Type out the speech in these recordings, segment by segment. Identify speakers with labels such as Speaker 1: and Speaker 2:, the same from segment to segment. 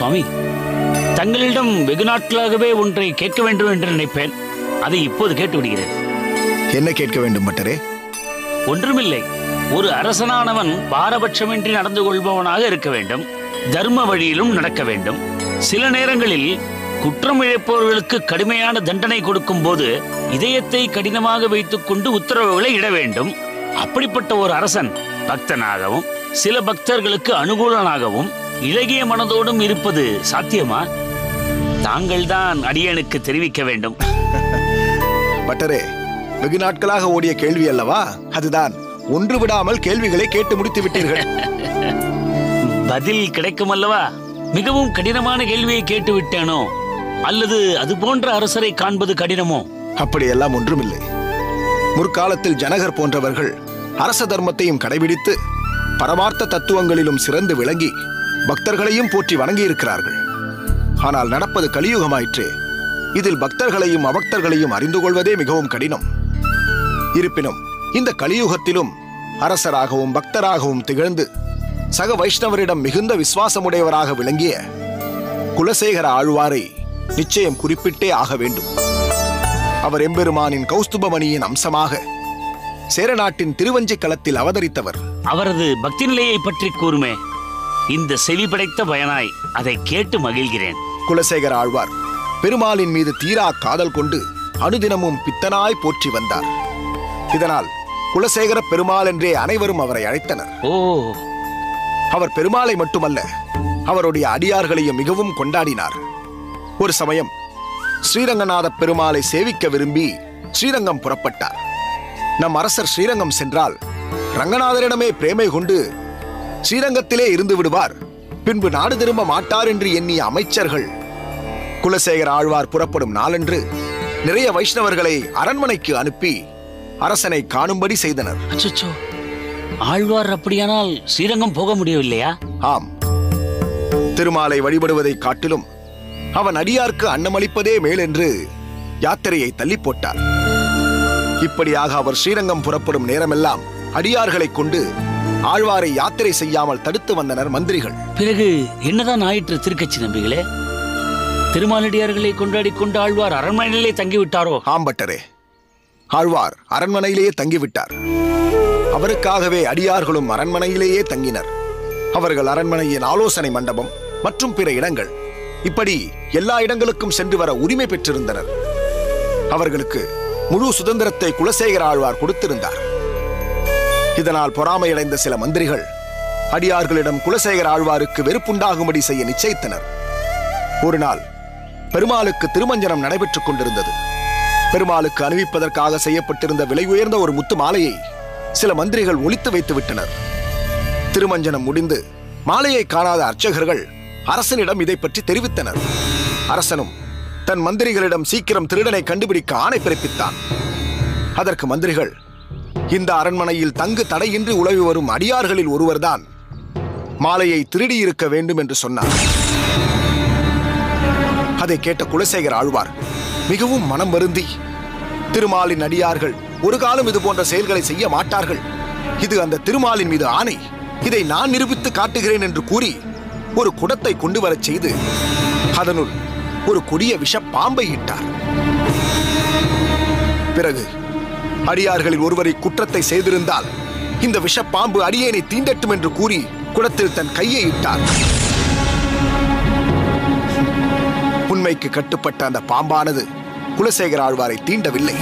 Speaker 1: சுவாமி, தங்களிடம் வெகு நாட்களாகவே ஒன்றை கேட்க வேண்டும் என்று நினைப்பேன். அதை இப்போது கேட்டு விடுகிறேன்.
Speaker 2: என்ன கேட்க வேண்டும் பட்டரே?
Speaker 1: ஒன்றுமில்லை. ஒரு அரசனானவன் பாரபட்சமின்றி நடந்து கொள்பவனாக இருக்க வேண்டும். தர்ம வழியிலும் நடக்க வேண்டும். சில நேரங்களில் குற்றம் இழைப்பவர்களுக்கு கடுமையான தண்டனை கொடுக்கும் போது இதயத்தை கடினமாக வைத்துக் கொண்டு உத்தரவுகளை இட வேண்டும். அப்படிப்பட்ட ஒரு அரசன் பக்தனாகவும் சில பக்தர்களுக்கு அனுகூலனாகவும் இலகிய மனதோடும் இருப்பது சாத்தியமா? தாங்கள் தான் அடியனுக்கு தெரிவிக்க வேண்டும்.
Speaker 2: பட்டரே, வெகு நாட்களாக ஓடிய கேள்வி அல்லவா? அதுதான். ஒன்று விடாமல் கேள்விகளை கேட்டு முடித்து விட்டீர்கள்.
Speaker 1: பதில் கிடைக்கும் அல்லவா? மிகவும் கடினமான கேள்வியை கேட்டு விட்டேனோ, அல்லது அது போன்ற அரசரை காண்பது கடினமோ?
Speaker 2: அப்படியெல்லாம் ஒன்றுமில்லை. முற்காலத்தில் ஜனகர் போன்றவர்கள் அரச தர்மத்தையும் கடைபிடித்து பரமார்த்த தத்துவங்களிலும் சிறந்து விளங்கி பக்தர்களையும் போற்றி வணங்கியிருக்கிறார்கள். ஆனால் நடப்பது கலியுகமாயிற்றே. இதில் பக்தர்களையும் அவக்தர்களையும் அறிந்து கொள்வதே மிகவும் கடினம். இருப்பினும் இந்த கலியுகத்திலும் அரசராகவும் பக்தராகவும் திகழ்ந்து சக வைஷ்ணவரிடம் மிகுந்த விசுவாசமுடையவராக விளங்கிய குலசேகர ஆழ்வாரை நிச்சயம் குறிப்பிட்டே ஆக வேண்டும். அவர் எம்பெருமானின் கௌஸ்துபமணியின் அம்சமாக சேரநாட்டின் திருவஞ்சி களத்தில் அவதரித்தவர்.
Speaker 1: அவரது பக்தி நிலையை பற்றி கூறுமே. இந்த செவி படைத்த பயனாய் அதை கேட்டு மகிழ்கிறேன்.
Speaker 2: குலசேகர ஆழ்வார் பெருமாளின் மீது தீரா காதல் கொண்டு அனுதினமும் பித்தனாய் போற்றி வந்தார். இதனால் குலசேகர பெருமாள் என்றே அனைவரும் அவரை அழைத்தனர்.
Speaker 1: ஓ,
Speaker 2: அவர் பெருமாளை மட்டுமல்ல, அவருடைய அடியார்களையும் மிகவும் கொண்டாடினார். ஒரு சமயம் ஸ்ரீரங்கநாத பெருமாளை சேவிக்க விரும்பி ஸ்ரீரங்கம் புறப்பட்டார். நம் அரசர் ஸ்ரீரங்கம் சென்றால் ரங்கநாதரிடமே பிரேமை கொண்டு ஸ்ரீரங்கத்திலே இருந்து விடுவார், பின்பு நாடு திரும்ப மாட்டார் என்று எண்ணிய அமைச்சர்கள் குலசேகர ஆழ்வார் புறப்படும் நாளன்று நிறைய வைஷ்ணவர்களை அரண்மனைக்கு அனுப்பி அரசனை காணும்படி செய்தனர்.
Speaker 1: அச்சோ, ஆழ்வார் அப்படியானால் ஸ்ரீரங்கம் போக முடியவில்லையா?
Speaker 2: ஆம். திருமாலை வழிபடுவதை காட்டிலும் அவன் அடியார்க்கு அன்னமளிப்பதே மேல் என்று யாத்திரையை தள்ளி போட்டார். இப்படியாக அவர் ஸ்ரீரங்கம் புறப்படும் நேரமெல்லாம் அடியார்களை கொண்டு ஆழ்வாரை யாத்திரை செய்யாமல் தடுத்து வந்தனர் மந்திரிகள்.
Speaker 1: பிறகு என்னதான் ஆயிற்று திருக்கச்சி நம்பிகளே? திருமாலடியார்களை கொண்டாடி கொண்டு ஆழ்வார் அரண்மனையிலே தங்கிவிட்டாரோ?
Speaker 2: ஆம்பட்டரே, ஆழ்வார் அரண்மனையிலேயே தங்கிவிட்டார். அவருக்காகவே அடியார்களும் அரண்மனையிலேயே தங்கினர். அவர்கள் அரண்மனையின் ஆலோசனை மண்டபம் மற்றும் பிற இடங்கள், இப்படி எல்லா இடங்களுக்கும் சென்று வர உரிமை பெற்றிருந்தனர். அவர்களுக்கு முழு சுதந்திரத்தை குலசேகர ஆழ்வார் கொடுத்திருந்தார். இதனால் பொறாமையடைந்த சில மந்திரிகள் அடியார்களிடம் குலசேகர ஆழ்வாருக்கு வெறுப்புண்டாகும்படி செய்ய நிச்சயித்தனர். ஒரு நாள் பெருமாளுக்கு திருமஞ்சனம் நடைபெற்றுக் கொண்டிருந்தது. பெருமாளுக்கு அணிவிப்பதற்காக செய்யப்பட்டிருந்த விலை உயர்ந்த ஒரு முத்து மாலையை சில மந்திரிகள் ஒளித்து வைத்து விட்டனர். திருமஞ்சனம் முடிந்து மாலையை காணாத அர்ச்சகர்கள் அரசனிடம் இதை பற்றி தெரிவித்தனர். அரசனும் தன் மந்திரிகளிடம் சீக்கிரம் திருடனை கண்டுபிடிக்க ஆணை பிறப்பித்தான். அதற்கு மந்திரிகள், இந்த அரண்மனையில் தங்கு தடையின்றி உலவி வரும் அடியார்களில் ஒருவர்தான் மாலையை திருடியிருக்க வேண்டும் என்று சொன்னார். அதை கேட்ட குலசேகர ஆழ்வார் மிகவும் மனம் வருந்தி, திருமாலின் அடியார்கள் ஒரு காலம் இது போன்ற செயல்களை செய்ய மாட்டார்கள், இது அந்த திருமாலின் மீது ஆணை, இதை நான் நிரூபித்து காட்டுகிறேன் என்று கூறி ஒரு குடத்தை கொண்டு வரச் செய்து அதனுள் ஒரு கொடிய விஷ பாம்பை இட்டார். பிறகு அடியார்களில் ஒருவரை குற்றத்தை செய்திருந்தால் இந்த விஷ பாம்பு அடியேனை தீண்டட்டும் என்று கூறி குடத்தில் தன் கையை இட்டார். உண்மைக்கு கட்டுப்பட்ட அந்த பாம்பானது குலசேகர ஆழ்வாரை தீண்டவில்லை.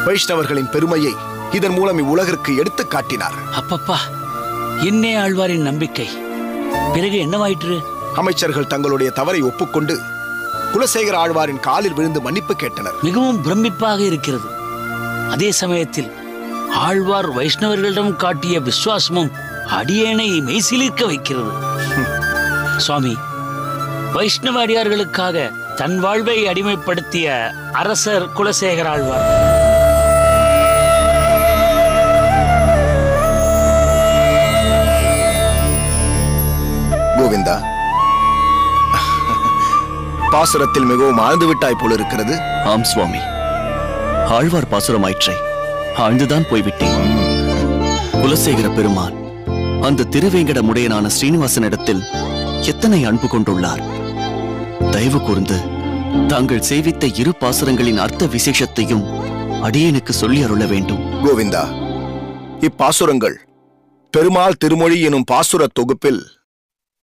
Speaker 2: வைஷ்ணவர்களின் பெருமையை இதன் மூலம் இவ்வுலகிற்கு எடுத்துக் காட்டினார்.
Speaker 1: அப்பப்பா, என்னே ஆழ்வாரின் நம்பிக்கை! பிறகு என்னவாயிற்று?
Speaker 2: அமைச்சர்கள் தங்களுடைய தவறை ஒப்புக்கொண்டு குலசேகர ஆழ்வாரின் காலில் விழுந்து மன்னிப்பு கேட்டனர்.
Speaker 1: மிகவும் பிரமிப்பாக இருக்கிறது. அதே சமயத்தில் ஆழ்வார் வைஷ்ணவர்களிடம் காட்டிய விசுவாசமும் அடியேனை மெய்சிலிர்க்க வைக்கிறது. சுவாமி, வைஷ்ணவ அடியார்களுக்காக தன் வாழ்வை அடிமைப்படுத்திய அரசர் குலசேகர ஆழ்வார்.
Speaker 2: கோவிந்தா, பாசுரத்தில் மிகவும் ஆழ்ந்து விட்டாய் போல இருக்கிறது.
Speaker 3: ஆம் சுவாமி, ஆழ்வார் பாசுரம் ஆயிற்றை ஆழ்ந்துதான் போய்விட்டேன். குலசேகர பெருமான் அந்த திருவேங்கடமுடையனான ஸ்ரீனிவாசனிடத்தில் எத்தனை அன்பு கொண்டுள்ளார். தயவு கூர்ந்து தாங்கள் சேவித்த இரு பாசுரங்களின் அர்த்த விசேஷத்தையும் அடியேனுக்கு சொல்லி அருள வேண்டும்.
Speaker 2: கோவிந்தா, இப்பாசுரங்கள் பெருமாள் திருமொழி எனும் பாசுர தொகுப்பில்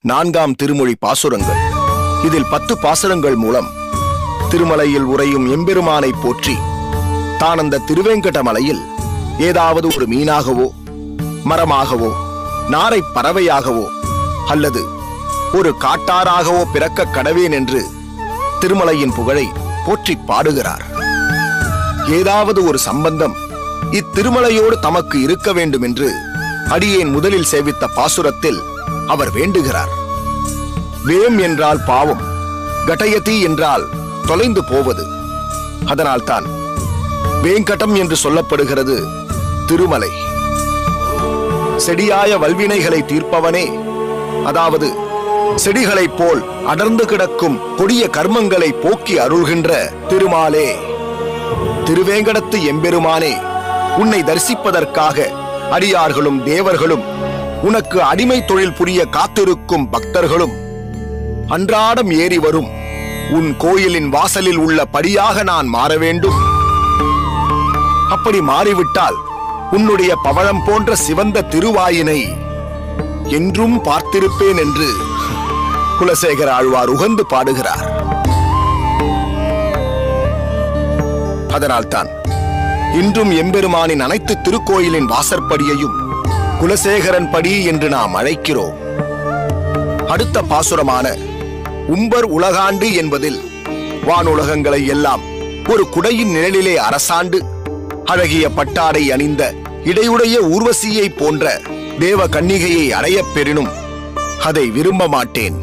Speaker 2: 4ஆம் திருமொழி பாசுரங்கள். இதில் 10 பாசுரங்கள் மூலம் திருமலையில் உறையும் எம்பெருமானை போற்றி தான் அந்த திருவேங்கடமலையில் ஏதாவது ஒரு மீனாகவோ மரமாகவோ நாரை பறவையாகவோ அல்லது ஒரு காட்டாராகவோ பிறக்க கடவேன் என்று திருமலையின் புகழை போற்றி பாடுகிறார். ஏதாவது ஒரு சம்பந்தம் இத்திருமலையோடு தமக்கு இருக்க வேண்டும் என்று அடியேன் முதலில் சேவித்த பாசுரத்தில் அவர் வேண்டுகிறார். வேம் என்றால் பாவம், கட்டயதி என்றால் தொலைந்து போவது. அதனால்தான் வேங்கடம் என்று சொல்லப்படுகிறது திருமலை. செடியாய வல்வினைகளை தீர்ப்பவனே, அதாவது செடிகளைப் போல் அடர்ந்து கிடக்கும் கொடிய கர்மங்களை போக்கி அருள்கின்ற திருமாலே, திருவேங்கடத்து எம்பெருமானே, உன்னை தரிசிப்பதற்காக அடியார்களும் தேவர்களும் உனக்கு அடிமை தொழில் புரிய காத்திருக்கும் பக்தர்களும் அன்றாடம் ஏறி வரும் உன் கோயிலின் வாசலில் உள்ள படியாக நான் மாற வேண்டும். அப்படி மாறிவிட்டால் உன்னுடைய பவழம் போன்ற சிவந்த திருவாயினை என்றும் பார்த்திருப்பேன் என்று குலசேகர ஆழ்வார் உகந்து பாடுகிறார். அதனால்தான் இன்றும் எம்பெருமானின் அனைத்து திருக்கோயிலின் வாசற்படியையும் குலசேகரன் படி என்று நாம் அழைக்கிறோம். அடுத்த பாசுரமான உம்பர் உலகாண்டு என்பதில் வானுலகங்களை எல்லாம் ஒரு குடையின் நிழலிலே அரசாண்டு அழகிய பட்டாடை அணிந்த இடையுடைய ஊர்வசியை போன்ற தேவ கன்னிகையை அடையப் பெறினும் அதை விரும்ப மாட்டேன்.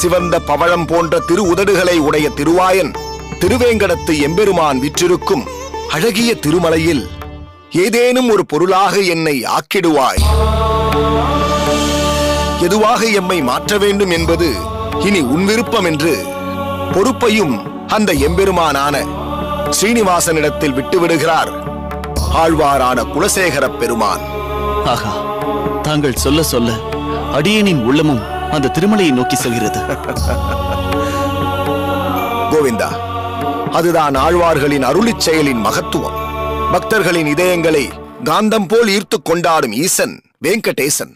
Speaker 2: சிவந்த பவழம் போன்ற திரு உதடுகளை உடைய திருவாயன் திருவேங்கடத்து எம்பெருமான் விற்றிருக்கும் அழகிய திருமலையில் ஏதேனும் ஒரு பொருளாக என்னை ஆக்கிடுவாய். எதுவாக எம்மை மாற்ற வேண்டும் என்பது இனி உன் விருப்பம் என்று பொறுப்பையும் அந்த எம்பெருமானான ஸ்ரீனிவாசனிடத்தில் விட்டுவிடுகிறார் ஆழ்வாரான குலசேகர பெருமான்.
Speaker 3: ஆகா, தாங்கள் சொல்ல சொல்ல அடியேனின் உள்ளமும் அந்த திருமலையை நோக்கி செல்கிறது.
Speaker 2: கோவிந்தா, அதுதான் ஆழ்வார்களின் அருளிச் செயலின் மகத்துவம். பக்தர்களின் இதயங்களை காந்தம் போல் ஈர்த்து கொண்டாடும் ஈசன் வெங்கடேசன்.